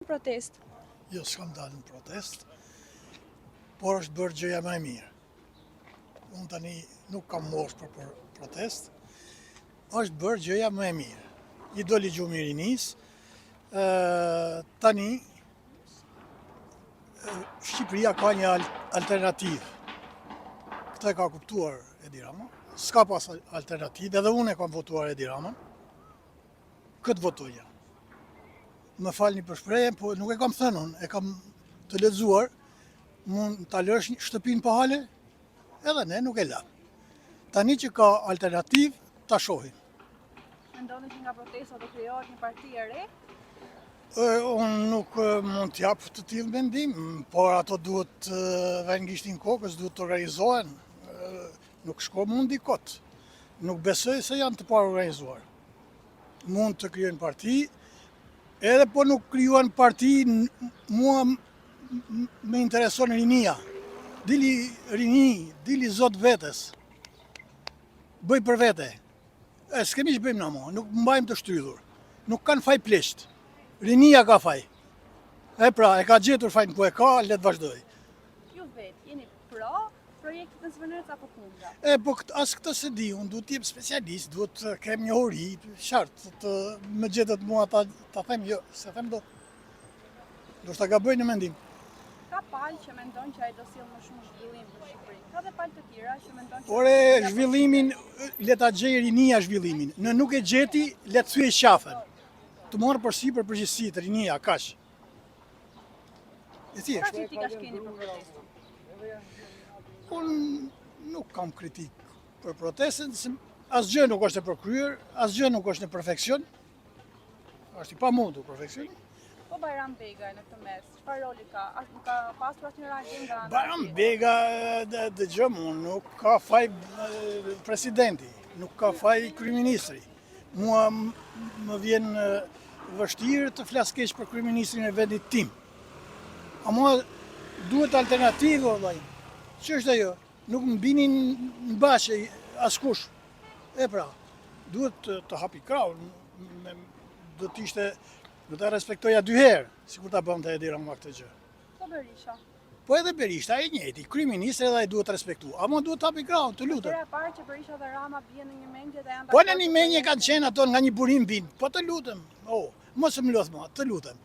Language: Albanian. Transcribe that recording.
Protest? Jo, s'kam dalë në protest, por është bërë gjëja më e mirë. Unë tani nuk kam moshë për protest, është bërë gjëja më e mirë. I doli gjumi i rinis, tani Shqipëria ka një alternativë. Këtë e ka kuptuar Edi Rama, s'ka pas alternativë, edhe unë e kam votuar Edi Ramën, këtë votoja. Më falni për shprehjen, po nuk e kam thënë unë, e kam të lexuar, mund ta lësh shtëpinë pa hale, edhe ne nuk e lam. Tani që ka alternativë, ta shohim. Mendoni që nga protesta do krijohet një parti e re? Unë nuk mund t'jap të tillë mendim, por ato duhet vënë gishtin kokës, duhet të organizohen, nuk shko mundi kot. Nuk besoj se janë të parorganizuar. Mund të krijojnë parti, edhe po nuk krijuan parti, mua më intereson rinia. Dili rini, dili zot vetes. Bëj për vete. S'kemi që bëjmë na mo, nuk mbajmë të shtrydhur. Nuk kanë faj plesht. Rinia ka faj. E pra, e ka gjetur fajnë ku e ka, le të vazhdoj. Ju vetë jeni pro projektit në Zvënërec apo kundra? Po as këtë se di, unë duhet t'jem specialist, duhet të kem një hori, qartë, të më gjetët mua ta them jo, se them do. Do shta gaboj në mendim. Ka palë që mendon që ai do sjellë më shumë zhvillim për Shqipërinë. Ka dhe palë të tjera që mendon që Ore, zhvillimin, le ta gjej rinia zhvillimin. Në nuk e gjeti, le të thyej qafën. Të morë përsipër përgjithësi të rinia, kaq. E thjesht. çfarë kritika shkeni për protestën? Unë nuk kam kritik për protestën, asgjë nuk është e përkryer, asgjë nuk është në perfekcion. Është i pamundur perfekcioni. Po Bajram Bega në këtë mes, çfarë roli ka? Nuk ka pasur asnjë reagim nga ana Bajram tjetër? Bega, dëgjom unë, nuk ka faj presidenti, nuk ka faj kryeministri. Mua më vjen vështirë të flas keq për kryeministrin e vendit tim. Ama duhet alternativë, vallai. Ç'është ajo? Nuk mbinin në bashkë askush. E pra, duhet të hapi krahun, do ta respektoja dy herë, sikur ta bënte Edi Rama këtë gjë. Po Berisha. Po edhe Berisha e njëjti, kryeministri edhe ai duhet të respektu. Ama duhet të hapi krahun, të lutem. Gjëra e parë që Berisha dhe Rama bien në një mendje dhe janë Po në një menje kanë qenë ato nga një burim bin, po të lutem. Mos më lodh mua, të lutem.